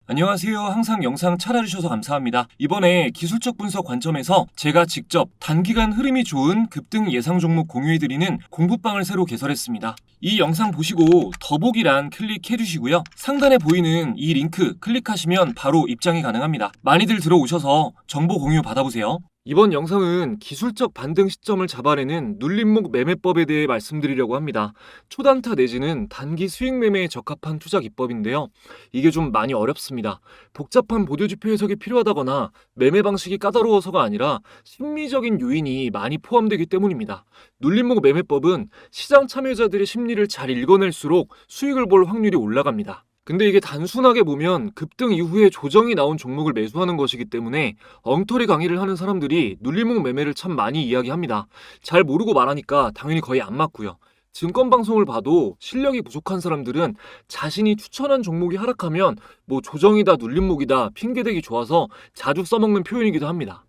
안녕하세요. 항상 영상 찾아주셔서 감사합니다. 이번에 기술적 분석 관점에서 제가 직접 단기간 흐름이 좋은 급등 예상 종목 공유해드리는 공부방을 새로 개설했습니다. 이 영상 보시고 더보기란 클릭해주시고요. 상단에 보이는 이 링크 클릭하시면 바로 입장이 가능합니다. 많이들 들어오셔서 정보 공유 받아보세요. 이번 영상은 기술적 반등 시점을 잡아내는 눌림목 매매법에 대해 말씀드리려고 합니다. 초단타 내지는 단기 수익 매매에 적합한 투자 기법인데요. 이게 좀 많이 어렵습니다. 복잡한 보조지표 해석이 필요하다거나 매매 방식이 까다로워서가 아니라 심리적인 요인이 많이 포함되기 때문입니다. 눌림목 매매법은 시장 참여자들의 심리를 잘 읽어낼수록 수익을 볼 확률이 올라갑니다. 근데 이게 단순하게 보면 급등 이후에 조정이 나온 종목을 매수하는 것이기 때문에 엉터리 강의를 하는 사람들이 눌림목 매매를 참 많이 이야기합니다. 잘 모르고 말하니까 당연히 거의 안 맞고요. 증권 방송을 봐도 실력이 부족한 사람들은 자신이 추천한 종목이 하락하면 뭐 조정이다 눌림목이다 핑계대기 좋아서 자주 써먹는 표현이기도 합니다.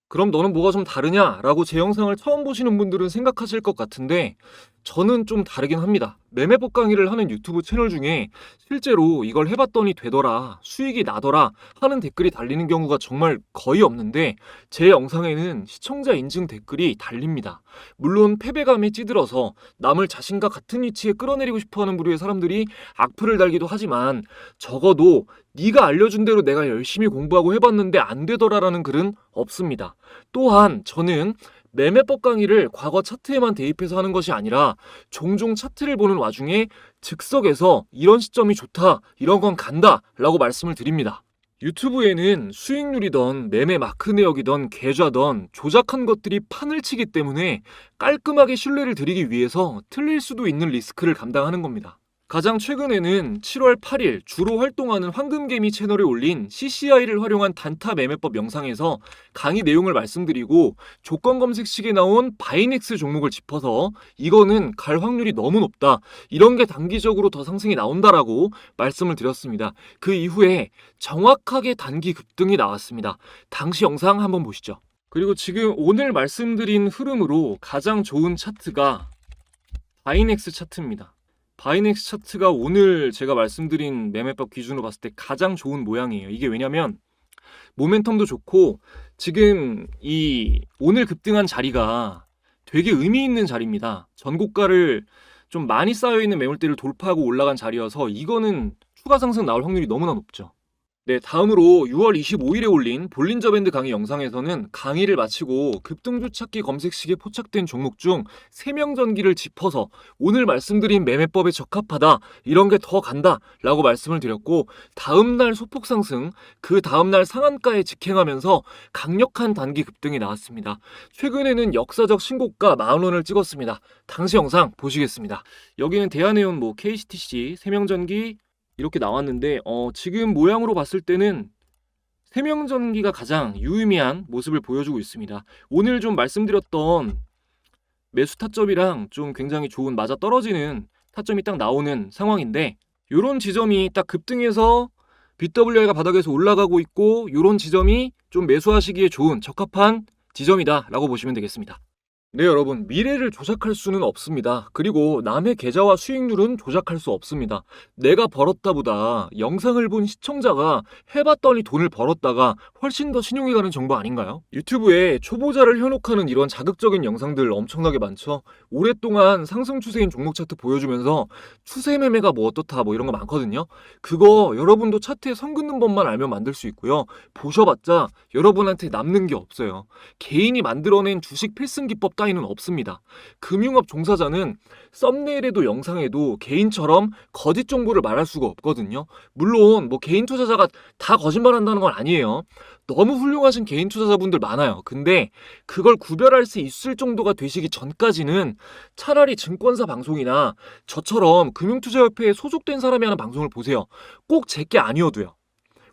그럼 너는 뭐가 좀 다르냐? 라고 제 영상을 처음 보시는 분들은 생각하실 것 같은데 저는 좀 다르긴 합니다. 매매법 강의를 하는 유튜브 채널 중에 실제로 이걸 해봤더니 되더라, 수익이 나더라 하는 댓글이 달리는 경우가 정말 거의 없는데 제 영상에는 시청자 인증 댓글이 달립니다. 물론 패배감에 찌들어서 남을 자신과 같은 위치에 끌어내리고 싶어하는 부류의 사람들이 악플을 달기도 하지만 적어도 네가 알려준 대로 내가 열심히 공부하고 해봤는데 안 되더라라는 글은 없습니다. 또한 저는 매매법 강의를 과거 차트에만 대입해서 하는 것이 아니라 종종 차트를 보는 와중에 즉석에서 이런 시점이 좋다, 이런 건 간다 라고 말씀을 드립니다. 유튜브에는 수익률이던 매매 마크 내역이던 계좌던 조작한 것들이 판을 치기 때문에 깔끔하게 신뢰를 드리기 위해서 틀릴 수도 있는 리스크를 감당하는 겁니다. 가장 최근에는 7월 8일 주로 활동하는 황금개미 채널에 올린 CCI를 활용한 단타 매매법 영상에서 강의 내용을 말씀드리고 조건 검색식에 나온 바이넥스 종목을 짚어서 이거는 갈 확률이 너무 높다, 이런 게 단기적으로 더 상승이 나온다라고 말씀을 드렸습니다. 그 이후에 정확하게 단기 급등이 나왔습니다. 당시 영상 한번 보시죠. 그리고 지금 오늘 말씀드린 흐름으로 가장 좋은 차트가 바이넥스 차트입니다. 바이넥스 차트가 오늘 제가 말씀드린 매매법 기준으로 봤을 때 가장 좋은 모양이에요. 이게 왜냐면 모멘텀도 좋고 지금 이 오늘 급등한 자리가 되게 의미 있는 자리입니다. 전고가를 좀 많이 쌓여있는 매물대를 돌파하고 올라간 자리여서 이거는 추가 상승 나올 확률이 너무나 높죠. 네, 다음으로 6월 25일에 올린 볼린저 밴드 강의 영상에서는 강의를 마치고 급등주 찾기 검색식에 포착된 종목 중 세명전기를 짚어서 오늘 말씀드린 매매법에 적합하다, 이런 게 더 간다 라고 말씀을 드렸고 다음날 소폭 상승, 그 다음날 상한가에 직행하면서 강력한 단기 급등이 나왔습니다. 최근에는 역사적 신고가 10,000원을 찍었습니다. 당시 영상 보시겠습니다. 여기는 대한해운 KCTC 세명전기 이렇게 나왔는데 지금 모양으로 봤을 때는 세명전기가 가장 유의미한 모습을 보여주고 있습니다. 오늘 좀 말씀드렸던 매수 타점이랑 좀 굉장히 좋은 맞아 떨어지는 타점이 딱 나오는 상황인데 이런 지점이 딱 급등해서 BWI가 바닥에서 올라가고 있고 이런 지점이 좀 매수하시기에 좋은 적합한 지점이다 라고 보시면 되겠습니다. 네, 여러분, 미래를 조작할 수는 없습니다. 그리고 남의 계좌와 수익률은 조작할 수 없습니다. 내가 벌었다보다 영상을 본 시청자가 해봤더니 돈을 벌었다가 훨씬 더 신용이 가는 정보 아닌가요? 유튜브에 초보자를 현혹하는 이런 자극적인 영상들 엄청나게 많죠. 오랫동안 상승 추세인 종목 차트 보여주면서 추세 매매가 뭐 어떻다 뭐 이런 거 많거든요. 그거 여러분도 차트에 선 긋는 법만 알면 만들 수 있고요. 보셔봤자 여러분한테 남는 게 없어요. 개인이 만들어낸 주식 필승 기법 따위는 없습니다. 금융업 종사자는 썸네일에도 영상에도 개인처럼 거짓 정보를 말할 수가 없거든요. 물론 개인 투자자가 다 거짓말한다는 건 아니에요. 너무 훌륭하신 개인 투자자분들 많아요. 근데 그걸 구별할 수 있을 정도가 되시기 전까지는 차라리 증권사 방송이나 저처럼 금융투자협회에 소속된 사람이 하는 방송을 보세요. 꼭 제게 아니어도요.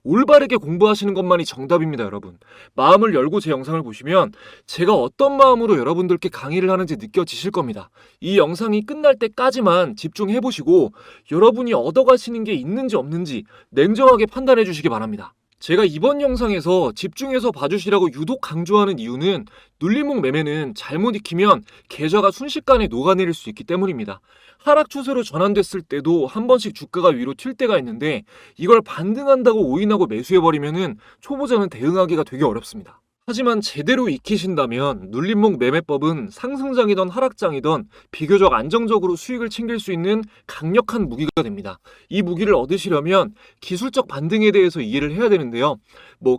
올바르게 공부하시는 것만이 정답입니다, 여러분. 마음을 열고 제 영상을 보시면 제가 어떤 마음으로 여러분들께 강의를 하는지 느껴지실 겁니다. 이 영상이 끝날 때까지만 집중해보시고 여러분이 얻어가시는 게 있는지 없는지 냉정하게 판단해 주시기 바랍니다. 제가 이번 영상에서 집중해서 봐주시라고 유독 강조하는 이유는 눌림목 매매는 잘못 익히면 계좌가 순식간에 녹아내릴 수 있기 때문입니다. 하락 추세로 전환됐을 때도 한 번씩 주가가 위로 튈 때가 있는데 이걸 반등한다고 오인하고 매수해버리면은 초보자는 대응하기가 되게 어렵습니다. 하지만 제대로 익히신다면 눌림목 매매법은 상승장이든 하락장이든 비교적 안정적으로 수익을 챙길 수 있는 강력한 무기가 됩니다. 이 무기를 얻으시려면 기술적 반등에 대해서 이해를 해야 되는데요.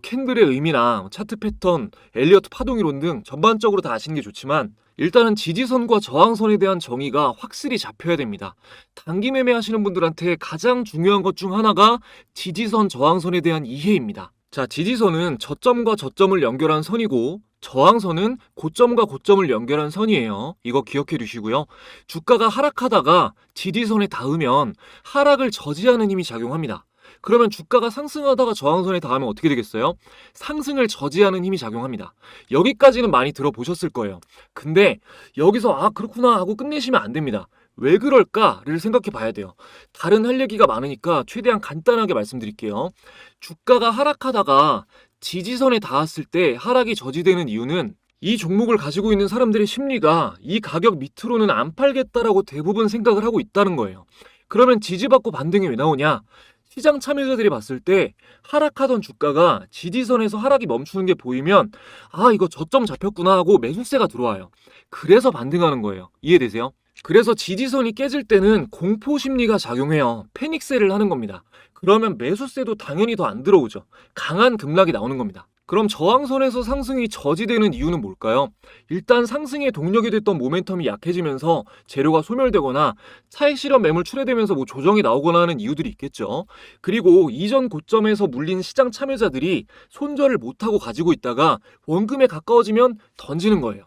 캔들의 의미나 차트 패턴, 엘리어트 파동이론 등 전반적으로 다 아시는 게 좋지만 일단은 지지선과 저항선에 대한 정의가 확실히 잡혀야 됩니다. 단기 매매 하시는 분들한테 가장 중요한 것 중 하나가 지지선, 저항선에 대한 이해입니다. 자, 지지선은 저점과 저점을 연결한 선이고 저항선은 고점과 고점을 연결한 선이에요. 이거 기억해 두시고요. 주가가 하락하다가 지지선에 닿으면 하락을 저지하는 힘이 작용합니다. 그러면 주가가 상승하다가 저항선에 닿으면 어떻게 되겠어요? 상승을 저지하는 힘이 작용합니다. 여기까지는 많이 들어보셨을 거예요. 근데 여기서 그렇구나 하고 끝내시면 안 됩니다. 왜 그럴까를 생각해 봐야 돼요. 다른 할 얘기가 많으니까 최대한 간단하게 말씀드릴게요. 주가가 하락하다가 지지선에 닿았을 때 하락이 저지되는 이유는 이 종목을 가지고 있는 사람들의 심리가 이 가격 밑으로는 안 팔겠다라고 대부분 생각을 하고 있다는 거예요. 그러면 지지받고 반등이 왜 나오냐? 시장 참여자들이 봤을 때 하락하던 주가가 지지선에서 하락이 멈추는 게 보이면 이거 저점 잡혔구나 하고 매수세가 들어와요. 그래서 반등하는 거예요. 이해되세요? 그래서 지지선이 깨질 때는 공포 심리가 작용해요. 패닉세를 하는 겁니다. 그러면 매수세도 당연히 더 안 들어오죠. 강한 급락이 나오는 겁니다. 그럼 저항선에서 상승이 저지되는 이유는 뭘까요? 일단 상승의 동력이 됐던 모멘텀이 약해지면서 재료가 소멸되거나 차익 실현 매물 출회되면서 조정이 나오거나 하는 이유들이 있겠죠. 그리고 이전 고점에서 물린 시장 참여자들이 손절을 못하고 가지고 있다가 원금에 가까워지면 던지는 거예요.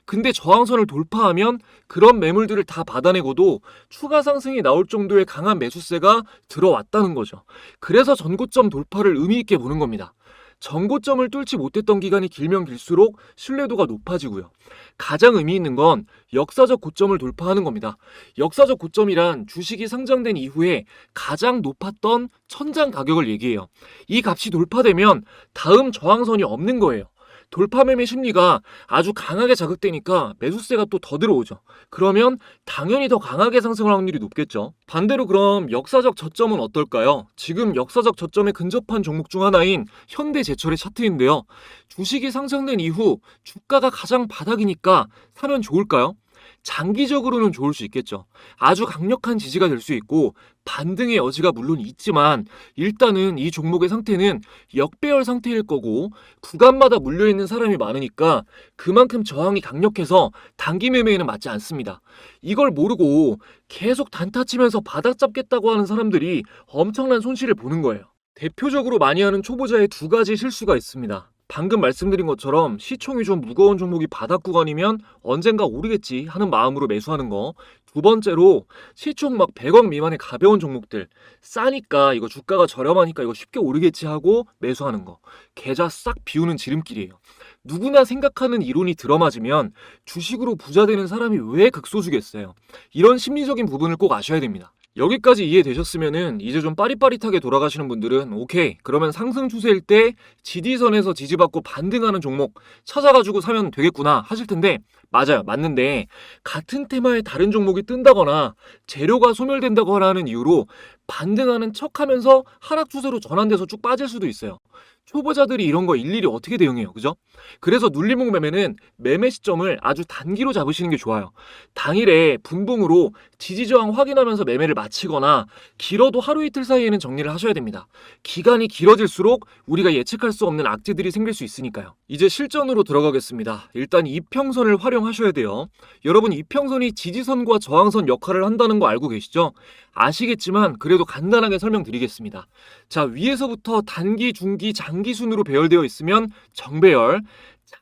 근데 저항선을 돌파하면 그런 매물들을 다 받아내고도 추가 상승이 나올 정도의 강한 매수세가 들어왔다는 거죠. 그래서 전고점 돌파를 의미 있게 보는 겁니다. 전고점을 뚫지 못했던 기간이 길면 길수록 신뢰도가 높아지고요. 가장 의미 있는 건 역사적 고점을 돌파하는 겁니다. 역사적 고점이란 주식이 상장된 이후에 가장 높았던 천장 가격을 얘기해요. 이 값이 돌파되면 다음 저항선이 없는 거예요. 돌파 매매 심리가 아주 강하게 자극되니까 매수세가 또 더 들어오죠. 그러면 당연히 더 강하게 상승할 확률이 높겠죠. 반대로 그럼 역사적 저점은 어떨까요? 지금 역사적 저점에 근접한 종목 중 하나인 현대제철의 차트인데요. 주식이 상장된 이후 주가가 가장 바닥이니까 사면 좋을까요? 장기적으로는 좋을 수 있겠죠. 아주 강력한 지지가 될 수 있고 반등의 여지가 물론 있지만 일단은 이 종목의 상태는 역배열 상태일 거고 구간마다 물려있는 사람이 많으니까 그만큼 저항이 강력해서 단기 매매에는 맞지 않습니다. 이걸 모르고 계속 단타 치면서 바닥 잡겠다고 하는 사람들이 엄청난 손실을 보는 거예요. 대표적으로 많이 하는 초보자의 두 가지 실수가 있습니다. 방금 말씀드린 것처럼 시총이 좀 무거운 종목이 바닥 구간이면 언젠가 오르겠지 하는 마음으로 매수하는 거. 두 번째로 시총 100억 미만의 가벼운 종목들 싸니까 이거 주가가 저렴하니까 이거 쉽게 오르겠지 하고 매수하는 거. 계좌 싹 비우는 지름길이에요. 누구나 생각하는 이론이 들어맞으면 주식으로 부자 되는 사람이 왜 극소수겠어요. 이런 심리적인 부분을 꼭 아셔야 됩니다. 여기까지 이해되셨으면은 이제 좀 빠릿빠릿하게 돌아가시는 분들은 오케이, 그러면 상승 추세일 때 지지선에서 지지받고 반등하는 종목 찾아가지고 사면 되겠구나 하실 텐데 맞아요, 맞는데 같은 테마의 다른 종목이 뜬다거나 재료가 소멸된다거나 하는 이유로 반등하는 척하면서 하락 추세로 전환돼서 쭉 빠질 수도 있어요. 초보자들이 이런 거 일일이 어떻게 대응해요, 그죠? 그래서 눌림목 매매는 매매 시점을 아주 단기로 잡으시는 게 좋아요. 당일에 분봉으로 지지저항 확인하면서 매매를 마치거나 길어도 하루 이틀 사이에는 정리를 하셔야 됩니다. 기간이 길어질수록 우리가 예측할 수 없는 악재들이 생길 수 있으니까요. 이제 실전으로 들어가겠습니다. 일단 이평선을 활용하셔야 돼요. 여러분, 이평선이 지지선과 저항선 역할을 한다는 거 알고 계시죠? 아시겠지만 그래도 간단하게 설명드리겠습니다. 자, 위에서부터 단기, 중기, 장기 순으로 배열되어 있으면 정배열,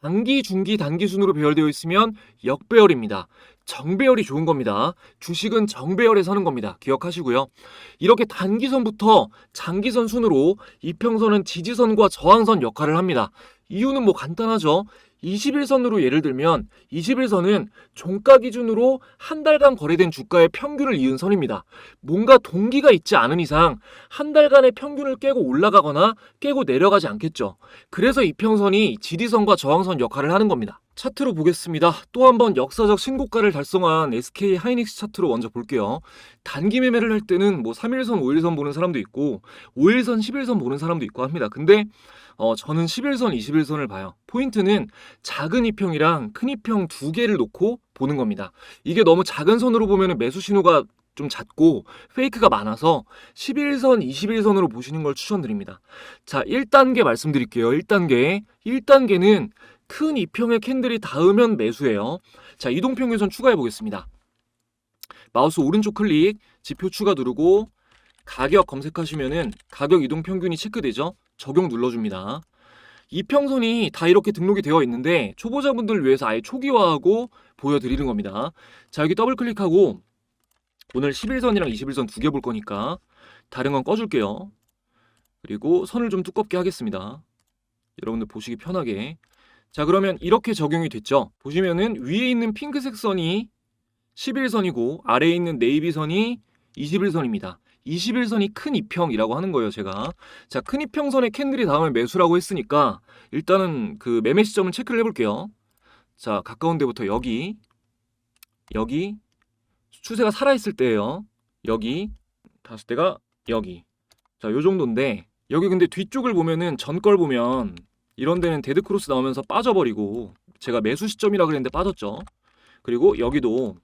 장기, 중기, 단기 순으로 배열되어 있으면 역배열입니다. 정배열이 좋은 겁니다. 주식은 정배열에 서는 겁니다. 기억하시고요. 이렇게 단기선부터 장기선 순으로 이평선은 지지선과 저항선 역할을 합니다. 이유는 간단하죠. 21선으로 예를 들면 21선은 종가 기준으로 한 달간 거래된 주가의 평균을 이은 선입니다. 뭔가 동기가 있지 않은 이상 한 달간의 평균을 깨고 올라가거나 깨고 내려가지 않겠죠. 그래서 이평선이 지지선과 저항선 역할을 하는 겁니다. 차트로 보겠습니다. 또 한번 역사적 신고가를 달성한 SK 하이닉스 차트로 먼저 볼게요. 단기 매매를 할 때는 뭐 3일선, 5일선 보는 사람도 있고 5일선, 10일선 보는 사람도 있고 합니다. 근데 저는 11선, 21선을 봐요. 포인트는 작은 이평이랑 큰 이평 두 개를 놓고 보는 겁니다. 이게 너무 작은 선으로 보면 매수 신호가 좀 잦고 페이크가 많아서 11선, 21선으로 보시는 걸 추천드립니다. 자, 1단계 말씀드릴게요. 1단계는 큰 이평의 캔들이 닿으면 매수예요. 자, 이동평균선 추가해 보겠습니다. 마우스 오른쪽 클릭, 지표 추가 누르고 가격 검색하시면은 가격 이동평균이 체크되죠? 적용 눌러줍니다. 이평선이 다 이렇게 등록이 되어 있는데 초보자분들을 위해서 아예 초기화하고 보여드리는 겁니다. 자, 여기 더블 클릭하고 오늘 11선이랑 21선 두 개 볼 거니까 다른 건 꺼줄게요. 그리고 선을 좀 두껍게 하겠습니다. 여러분들 보시기 편하게. 자, 그러면 이렇게 적용이 됐죠. 보시면은 위에 있는 핑크색 선이 11선이고 아래에 있는 네이비 선이 21선입니다. 21선이 큰 이평이라고 하는 거예요, 제가. 자, 큰 이평선의 캔들이 닿으면 매수라고 했으니까 일단은 그 매매 시점을 체크를 해볼게요. 자, 가까운 데부터 여기 추세가 살아있을 때예요. 여기 다섯 대가 여기. 자, 요 정도인데 여기 근데 뒤쪽을 보면은 전 걸 보면 이런 데는 데드크로스 나오면서 빠져버리고 제가 매수 시점이라 그랬는데 빠졌죠. 그리고 여기도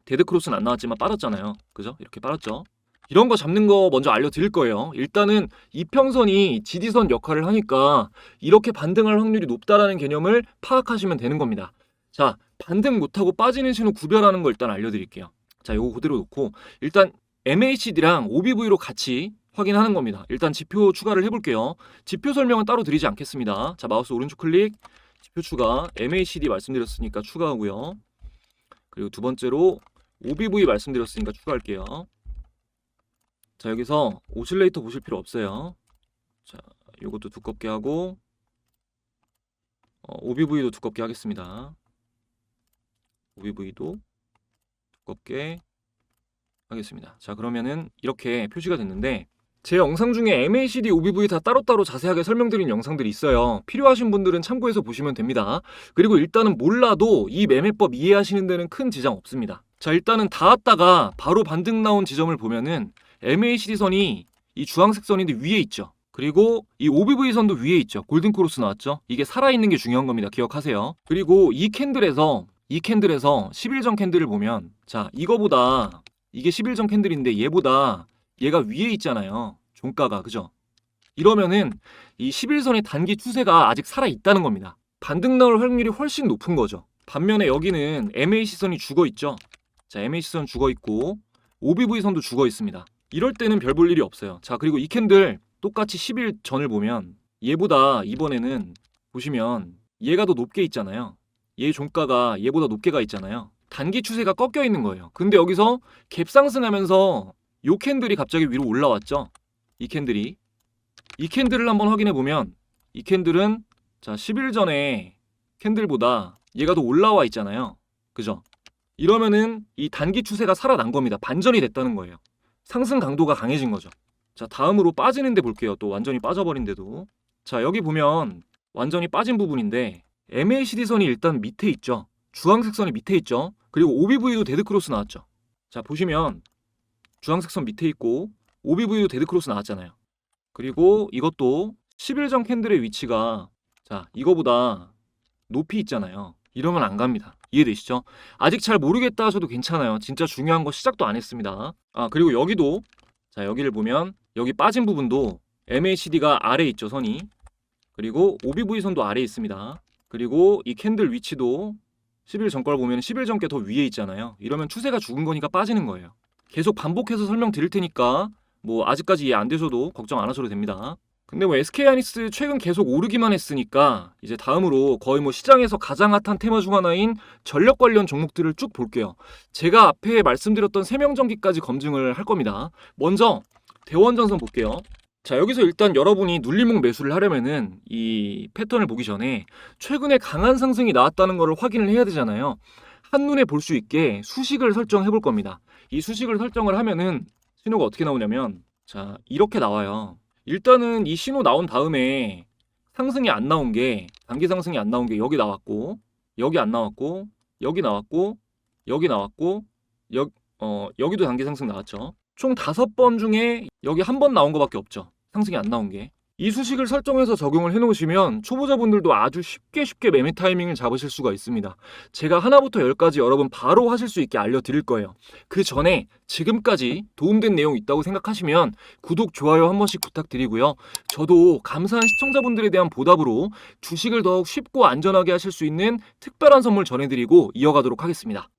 데드크로스는 안 나왔지만 빠졌잖아요. 그죠? 이렇게 빠졌죠. 이런 거 잡는 거 먼저 알려드릴 거예요. 일단은 이평선이 지지선 역할을 하니까 이렇게 반등할 확률이 높다라는 개념을 파악하시면 되는 겁니다. 자, 반등 못하고 빠지는 신호 구별하는 거 일단 알려드릴게요. 자, 요거 그대로 놓고 일단 MACD랑 OBV로 같이 확인하는 겁니다. 일단 지표 추가를 해볼게요. 지표 설명은 따로 드리지 않겠습니다. 자, 마우스 오른쪽 클릭, 지표 추가, MACD 말씀드렸으니까 추가하고요. 그리고 두 번째로 OBV 말씀드렸으니까 추가할게요. 자, 여기서 오실레이터 보실 필요 없어요. 자, 요것도 두껍게 하고 OBV도 두껍게 하겠습니다. OBV도 두껍게 하겠습니다. 자, 그러면은 이렇게 표시가 됐는데 제 영상 중에 MACD, OBV 다 따로따로 자세하게 설명드린 영상들이 있어요. 필요하신 분들은 참고해서 보시면 됩니다. 그리고 일단은 몰라도 이 매매법 이해하시는 데는 큰 지장 없습니다. 자, 일단은 닿았다가 바로 반등 나온 지점을 보면은 MACD 선이 이 주황색 선인데 위에 있죠. 그리고 이 OBV 선도 위에 있죠. 골든크로스 나왔죠. 이게 살아있는 게 중요한 겁니다. 기억하세요. 그리고 이 캔들에서 10일 전 캔들을 보면 자, 이거보다 이게 10일 전 캔들인데 얘가 위에 있잖아요. 종가가. 그죠? 이러면은 이 11선의 단기 추세가 아직 살아있다는 겁니다. 반등 나올 확률이 훨씬 높은 거죠. 반면에 여기는 MAC선이 죽어있죠. 자, MAC선 죽어있고 OBV선도 죽어있습니다. 이럴 때는 별 볼 일이 없어요. 자, 그리고 이 캔들 똑같이 10일 전을 보면 얘보다 이번에는 보시면 얘가 더 높게 있잖아요. 얘 종가가 얘보다 높게 가 있잖아요. 단기 추세가 꺾여 있는 거예요. 근데 여기서 갭 상승하면서 요 캔들이 갑자기 위로 올라왔죠. 이 캔들을 한번 확인해 보면 이 캔들은 자, 10일 전에 캔들보다 얘가 더 올라와 있잖아요. 그죠? 이러면은 이 단기 추세가 살아난 겁니다. 반전이 됐다는 거예요. 상승 강도가 강해진 거죠. 자, 다음으로 빠지는 데 볼게요. 또 완전히 빠져버린 데도. 자, 여기 보면 완전히 빠진 부분인데 MACD 선이 일단 밑에 있죠. 주황색 선이 밑에 있죠. 그리고 OBV도 데드크로스 나왔죠. 자, 보시면 주황색 선 밑에 있고 OBV도 데드크로스 나왔잖아요. 그리고 이것도 10일 전 캔들의 위치가 자, 이거보다 높이 있잖아요. 이러면 안 갑니다. 이해되시죠? 아직 잘 모르겠다 하셔도 괜찮아요. 진짜 중요한 거 시작도 안 했습니다. 아, 그리고 여기도 자, 여기를 보면 여기 빠진 부분도 MACD가 아래에 있죠, 선이. 그리고 OBV 선도 아래에 있습니다. 그리고 이 캔들 위치도 10일 전 걸 보면 10일 전 게 더 위에 있잖아요. 이러면 추세가 죽은 거니까 빠지는 거예요. 계속 반복해서 설명드릴 테니까 뭐 아직까지 이해 안 되셔도 걱정 안 하셔도 됩니다. 근데 뭐 SK하이닉스 최근 계속 오르기만 했으니까 이제 다음으로 거의 뭐 시장에서 가장 핫한 테마 중 하나인 전력 관련 종목들을 쭉 볼게요. 제가 앞에 말씀드렸던 세명전기까지 검증을 할 겁니다. 먼저 대원전선 볼게요. 자, 여기서 일단 여러분이 눌림목 매수를 하려면은 이 패턴을 보기 전에 최근에 강한 상승이 나왔다는 것을 확인을 해야 되잖아요. 한눈에 볼 수 있게 수식을 설정해 볼 겁니다. 이 수식을 설정을 하면은 신호가 어떻게 나오냐면, 자, 이렇게 나와요. 일단은 이 신호 나온 다음에 상승이 안 나온 게, 단기 상승이 안 나온 게 여기 나왔고, 여기 안 나왔고, 여기 나왔고, 여기 나왔고, 여기도 단기 상승 나왔죠. 총 5번 중에 여기 한 번 나온 거밖에 없죠. 상승이 안 나온 게. 이 수식을 설정해서 적용을 해 놓으시면 초보자분들도 아주 쉽게 매매 타이밍을 잡으실 수가 있습니다. 제가 하나부터 10까지 여러분 바로 하실 수 있게 알려드릴 거예요. 그 전에 지금까지 도움된 내용 있다고 생각하시면 구독, 좋아요 한 번씩 부탁드리고요. 저도 감사한 시청자분들에 대한 보답으로 주식을 더욱 쉽고 안전하게 하실 수 있는 특별한 선물 전해드리고 이어가도록 하겠습니다.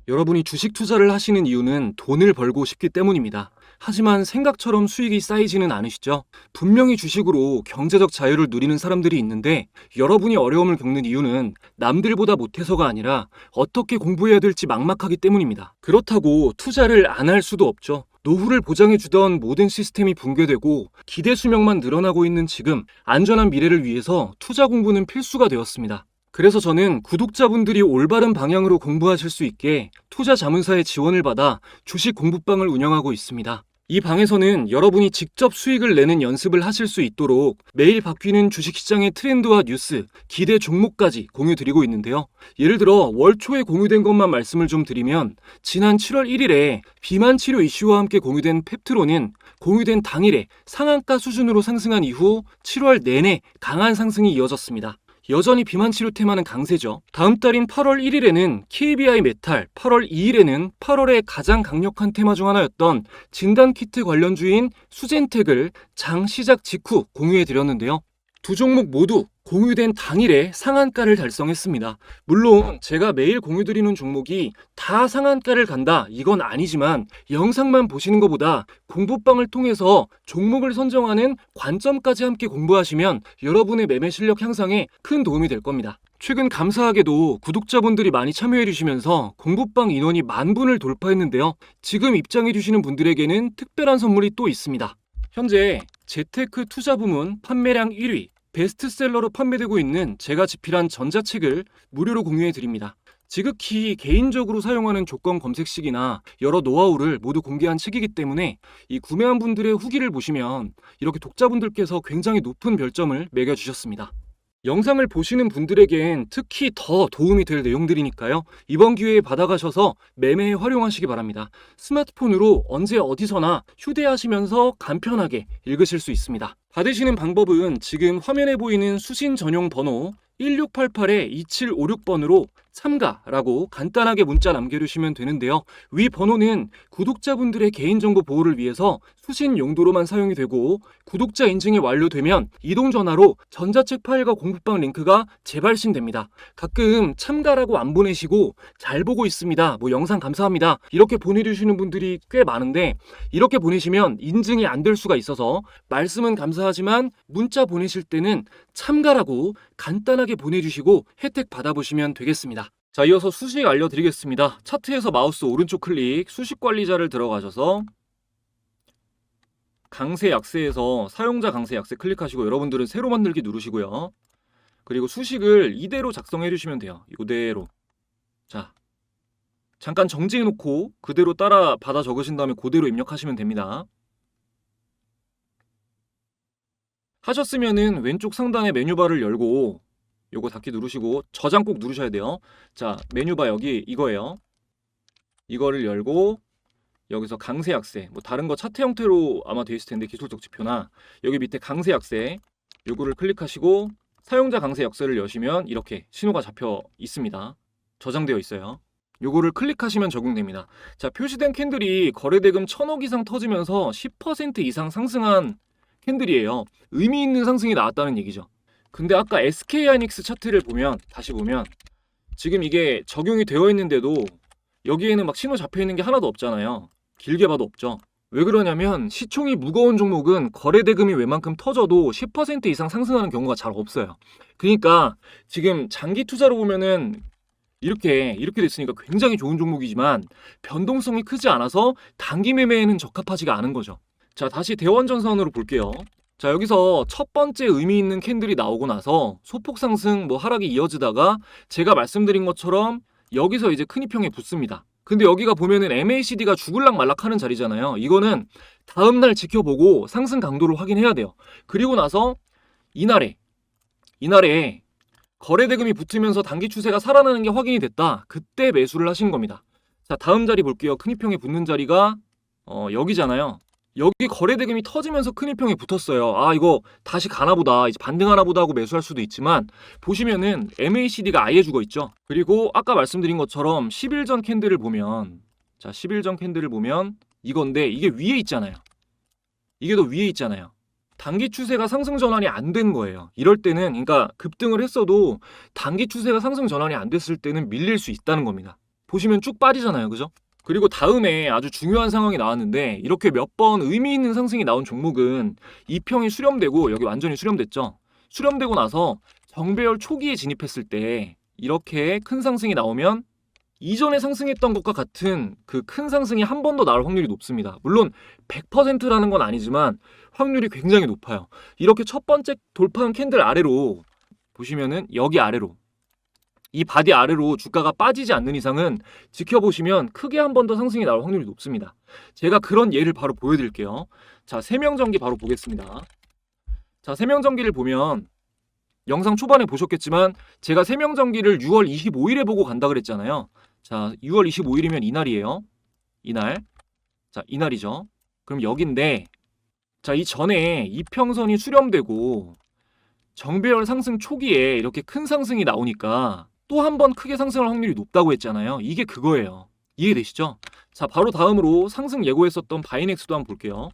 여러분이 주식 투자를 하시는 이유는 돈을 벌고 싶기 때문입니다. 하지만 생각처럼 수익이 쌓이지는 않으시죠? 분명히 주식으로 경제적 자유를 누리는 사람들이 있는데 여러분이 어려움을 겪는 이유는 남들보다 못해서가 아니라 어떻게 공부해야 될지 막막하기 때문입니다. 그렇다고 투자를 안 할 수도 없죠. 노후를 보장해주던 모든 시스템이 붕괴되고 기대 수명만 늘어나고 있는 지금 안전한 미래를 위해서 투자 공부는 필수가 되었습니다. 그래서 저는 구독자분들이 올바른 방향으로 공부하실 수 있게 투자 자문사의 지원을 받아 주식 공부방을 운영하고 있습니다. 이 방에서는 여러분이 직접 수익을 내는 연습을 하실 수 있도록 매일 바뀌는 주식시장의 트렌드와 뉴스, 기대 종목까지 공유드리고 있는데요. 예를 들어 월 초에 공유된 것만 말씀을 좀 드리면 지난 7월 1일에 비만 치료 이슈와 함께 공유된 펩트론은 공유된 당일에 상한가 수준으로 상승한 이후 7월 내내 강한 상승이 이어졌습니다. 여전히 비만 치료 테마는 강세죠. 다음 달인 8월 1일에는 KBI 메탈, 8월 2일에는 8월의 가장 강력한 테마 중 하나였던 진단키트 관련주인 수젠텍을 장 시작 직후 공유해드렸는데요. 두 종목 모두 공유된 당일에 상한가를 달성했습니다. 물론 제가 매일 공유드리는 종목이 다 상한가를 간다 이건 아니지만 영상만 보시는 것보다 공부방을 통해서 종목을 선정하는 관점까지 함께 공부하시면 여러분의 매매 실력 향상에 큰 도움이 될 겁니다. 최근 감사하게도 구독자분들이 많이 참여해주시면서 공부방 인원이 10,000분을 돌파했는데요. 지금 입장해주시는 분들에게는 특별한 선물이 또 있습니다. 현재 재테크 투자 부문 판매량 1위, 베스트셀러로 판매되고 있는 제가 집필한 전자책을 무료로 공유해 드립니다. 지극히 개인적으로 사용하는 조건 검색식이나 여러 노하우를 모두 공개한 책이기 때문에 이 구매한 분들의 후기를 보시면 이렇게 독자분들께서 굉장히 높은 별점을 매겨주셨습니다. 영상을 보시는 분들에겐 특히 더 도움이 될 내용들이니까요. 이번 기회에 받아가셔서 매매에 활용하시기 바랍니다. 스마트폰으로 언제 어디서나 휴대하시면서 간편하게 읽으실 수 있습니다. 받으시는 방법은 지금 화면에 보이는 수신 전용 번호 1688-2756번으로 참가라고 간단하게 문자 남겨주시면 되는데요. 위 번호는 구독자분들의 개인정보 보호를 위해서 수신 용도로만 사용이 되고 구독자 인증이 완료되면 이동전화로 전자책 파일과 공부방 링크가 재발신됩니다. 가끔 참가라고 안 보내시고 잘 보고 있습니다. 영상 감사합니다. 이렇게 보내주시는 분들이 꽤 많은데 이렇게 보내시면 인증이 안 될 수가 있어서 말씀은 감사하지만 문자 보내실 때는 참가라고 간단하게 보내주시고 혜택 받아보시면 되겠습니다. 자, 이어서 수식 알려드리겠습니다. 차트에서 마우스 오른쪽 클릭, 수식 관리자를 들어가셔서 강세 약세에서 사용자 강세 약세 클릭하시고 여러분들은 새로 만들기 누르시고요. 그리고 수식을 이대로 작성해 주시면 돼요. 이대로. 자, 잠깐 정지해 놓고 그대로 따라 받아 적으신 다음에 그대로 입력하시면 됩니다. 하셨으면은 왼쪽 상단에 메뉴바를 열고 요거 닫기 누르시고 저장 꼭 누르셔야 돼요. 자, 메뉴바 여기 이거예요. 이거를 열고 여기서 강세 약세, 다른 거 차트 형태로 아마 되어 있을 텐데 기술적 지표나 여기 밑에 강세 약세 요거를 클릭하시고 사용자 강세 약세를 여시면 이렇게 신호가 잡혀 있습니다. 저장되어 있어요. 요거를 클릭하시면 적용됩니다. 자, 표시된 캔들이 거래대금 1,000억 이상 터지면서 10% 이상 상승한 캔들이에요. 의미 있는 상승이 나왔다는 얘기죠. 근데 아까 SK하이닉스 차트를 보면 다시 보면 지금 이게 적용이 되어 있는데도 여기에는 막 신호 잡혀 있는 게 하나도 없잖아요. 길게 봐도 없죠. 왜 그러냐면 시총이 무거운 종목은 거래대금이 웬만큼 터져도 10% 이상 상승하는 경우가 잘 없어요. 그러니까 지금 장기 투자로 보면은 이렇게 됐으니까 굉장히 좋은 종목이지만 변동성이 크지 않아서 단기 매매에는 적합하지가 않은 거죠. 자, 다시 대원전선으로 볼게요. 자, 여기서 첫 번째 의미 있는 캔들이 나오고 나서 소폭 상승 하락이 이어지다가 제가 말씀드린 것처럼 여기서 이제 큰 이평에 붙습니다. 근데 여기가 보면은 MACD가 죽을락 말락 하는 자리잖아요. 이거는 다음날 지켜보고 상승 강도를 확인해야 돼요. 그리고 나서 이날에 거래대금이 붙으면서 단기 추세가 살아나는 게 확인이 됐다. 그때 매수를 하시는 겁니다. 자, 다음 자리 볼게요. 큰 이평에 붙는 자리가 여기잖아요. 여기 거래대금이 터지면서 큰 이평에 붙었어요. 아, 이거 다시 가나보다, 이제 반등하나보다 하고 매수할 수도 있지만 보시면은 MACD가 아예 죽어 있죠. 그리고 아까 말씀드린 것처럼 10일 전 캔들을 보면, 자, 10일 전 캔들을 보면 이건데 이게 위에 있잖아요. 이게 더 위에 있잖아요. 단기 추세가 상승 전환이 안 된 거예요. 이럴 때는, 그러니까 급등을 했어도 단기 추세가 상승 전환이 안 됐을 때는 밀릴 수 있다는 겁니다. 보시면 쭉 빠지잖아요, 그죠? 그리고 다음에 아주 중요한 상황이 나왔는데 이렇게 몇 번 의미 있는 상승이 나온 종목은 이평이 수렴되고, 여기 완전히 수렴됐죠. 수렴되고 나서 정배열 초기에 진입했을 때 이렇게 큰 상승이 나오면 이전에 상승했던 것과 같은 그 큰 상승이 한 번 더 나올 확률이 높습니다. 물론 100%라는 건 아니지만 확률이 굉장히 높아요. 이렇게 첫 번째 돌파한 캔들 아래로 보시면은, 여기 아래로, 이 바디 아래로 주가가 빠지지 않는 이상은 지켜보시면 크게 한 번 더 상승이 나올 확률이 높습니다. 제가 그런 예를 바로 보여드릴게요. 자, 세명전기 바로 보겠습니다. 자, 세명전기를 보면 영상 초반에 보셨겠지만 제가 세명전기를 6월 25일에 보고 간다 그랬잖아요. 자, 6월 25일이면 이날이에요. 이날. 자, 이날이죠. 그럼 여긴데, 자, 이 전에 이평선이 수렴되고 정배열 상승 초기에 이렇게 큰 상승이 나오니까 또 한 번 크게 상승할 확률이 높다고 했잖아요. 이게 그거예요. 이해되시죠? 자, 바로 다음으로 상승 예고했었던 바이넥스도 한번 볼게요.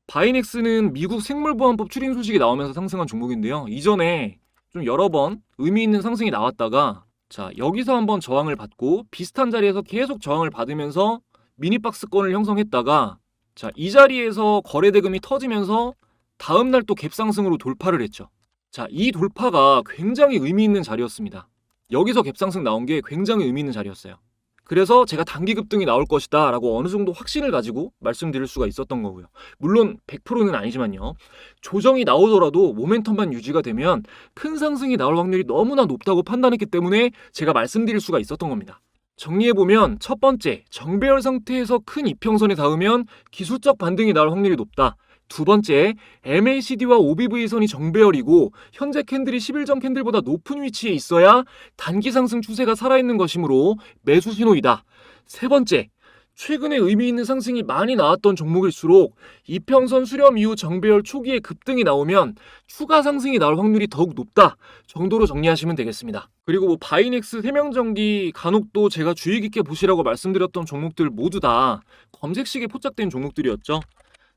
바이넥스는 미국 생물보안법 추린 소식이 나오면서 상승한 종목인데요. 이전에 좀 여러 번 의미 있는 상승이 나왔다가, 자, 여기서 한번 저항을 받고 비슷한 자리에서 계속 저항을 받으면서 미니박스권을 형성했다가, 자, 이 자리에서 거래대금이 터지면서 다음날 또 갭상승으로 돌파를 했죠. 자, 이 돌파가 굉장히 의미 있는 자리였습니다. 여기서 갭상승 나온 게 굉장히 의미 있는 자리였어요. 그래서 제가 단기 급등이 나올 것이다 라고 어느 정도 확신을 가지고 말씀드릴 수가 있었던 거고요. 물론 100%는 아니지만요. 조정이 나오더라도 모멘텀만 유지가 되면 큰 상승이 나올 확률이 너무나 높다고 판단했기 때문에 제가 말씀드릴 수가 있었던 겁니다. 정리해보면, 첫 번째, 정배열 상태에서 큰 이평선에 닿으면 기술적 반등이 나올 확률이 높다. 두 번째, MACD와 OBV선이 정배열이고 현재 캔들이 10일 전 캔들보다 높은 위치에 있어야 단기 상승 추세가 살아있는 것이므로 매수 신호이다. 세 번째, 최근에 의미 있는 상승이 많이 나왔던 종목일수록 이평선 수렴 이후 정배열 초기에 급등이 나오면 추가 상승이 나올 확률이 더욱 높다 정도로 정리하시면 되겠습니다. 그리고 바이넥스, 세명전기, 간혹도 제가 주의 깊게 보시라고 말씀드렸던 종목들 모두 다 검색식에 포착된 종목들이었죠.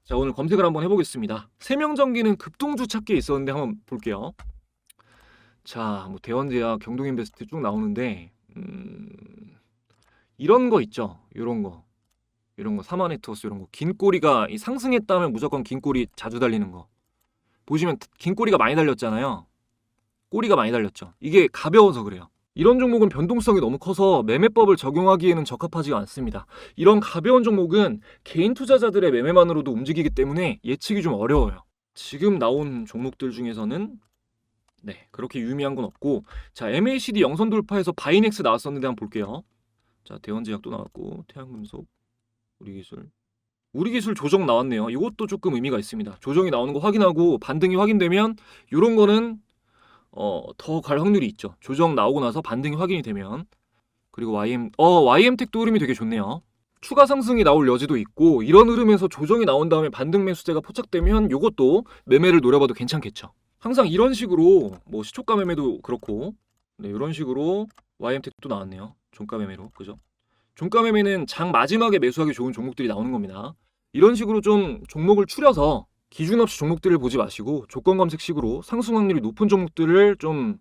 자, 오늘 검색을 한번 해보겠습니다. 세명전기는 급등주 찾기에 있었는데 한번 볼게요. 자, 대원제약, 경동인베스트 쭉 나오는데 이런 거 있죠. 이런 거 사마네트워스, 이런 거 긴 꼬리가 상승했다면 무조건 긴 꼬리 자주 달리는 거 보시면 긴 꼬리가 많이 달렸잖아요. 꼬리가 많이 달렸죠. 이게 가벼워서 그래요. 이런 종목은 변동성이 너무 커서 매매법을 적용하기에는 적합하지가 않습니다. 이런 가벼운 종목은 개인 투자자들의 매매만으로도 움직이기 때문에 예측이 좀 어려워요. 지금 나온 종목들 중에서는 그렇게 유의미한 건 없고, 자, MACD 영선 돌파해서 바이넥스 나왔었는데 한번 볼게요. 자, 대원제약도 나왔고, 태양금속, 우리기술 조정 나왔네요. 이것도 조금 의미가 있습니다. 조정이 나오는 거 확인하고 반등이 확인되면 이런 거는 더 갈 확률이 있죠. 조정 나오고 나서 반등이 확인이 되면. 그리고 YM텍도 흐름이 되게 좋네요. 추가 상승이 나올 여지도 있고, 이런 흐름에서 조정이 나온 다음에 반등 매수세가 포착되면 이것도 매매를 노려봐도 괜찮겠죠. 항상 이런 식으로 시초가 매매도 그렇고, 이런 식으로 YM텍도 나왔네요. 종가 매매로, 그죠? 종가 매매는 장 마지막에 매수하기 좋은 종목들이 나오는 겁니다. 이런 식으로 좀 종목을 추려서 기준 없이 종목들을 보지 마시고 조건 검색식으로 상승 확률이 높은 종목들을 좀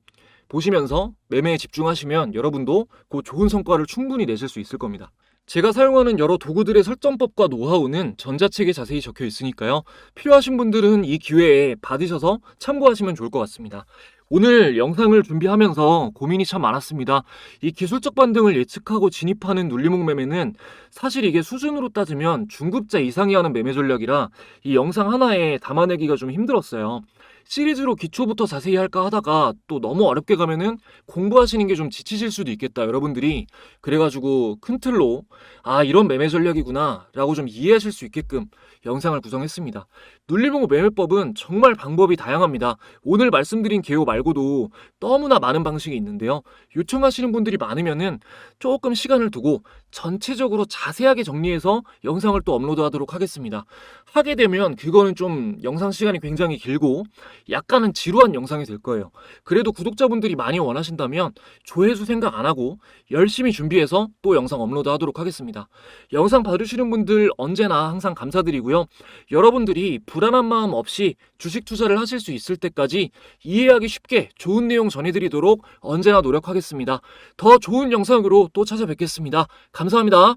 보시면서 매매에 집중하시면 여러분도 그 좋은 성과를 충분히 내실 수 있을 겁니다. 제가 사용하는 여러 도구들의 설정법과 노하우는 전자책에 자세히 적혀 있으니까요. 필요하신 분들은 이 기회에 받으셔서 참고하시면 좋을 것 같습니다. 오늘 영상을 준비하면서 고민이 참 많았습니다. 이 기술적 반등을 예측하고 진입하는 눌림목 매매는 사실 이게 수준으로 따지면 중급자 이상이 하는 매매 전략이라 이 영상 하나에 담아내기가 좀 힘들었어요. 시리즈로 기초부터 자세히 할까 하다가 또 너무 어렵게 가면은 공부하시는 게 좀 지치실 수도 있겠다, 여러분들이. 그래가지고 큰 틀로 이런 매매 전략이구나 라고 좀 이해하실 수 있게끔 영상을 구성했습니다. 눌림목 매매법은 정말 방법이 다양합니다. 오늘 말씀드린 개요 말고도 너무나 많은 방식이 있는데요. 요청하시는 분들이 많으면은 조금 시간을 두고 전체적으로 자세하게 정리해서 영상을 또 업로드하도록 하겠습니다. 하게 되면 그거는 좀 영상 시간이 굉장히 길고 약간은 지루한 영상이 될 거예요. 그래도 구독자분들이 많이 원하신다면 조회수 생각 안 하고 열심히 준비해서 또 영상 업로드하도록 하겠습니다. 영상 봐주시는 분들 언제나 항상 감사드리고요. 여러분들이 불안한 마음 없이 주식 투자를 하실 수 있을 때까지 이해하기 쉽게 좋은 내용 전해드리도록 언제나 노력하겠습니다. 더 좋은 영상으로 또 찾아뵙겠습니다. 감사합니다.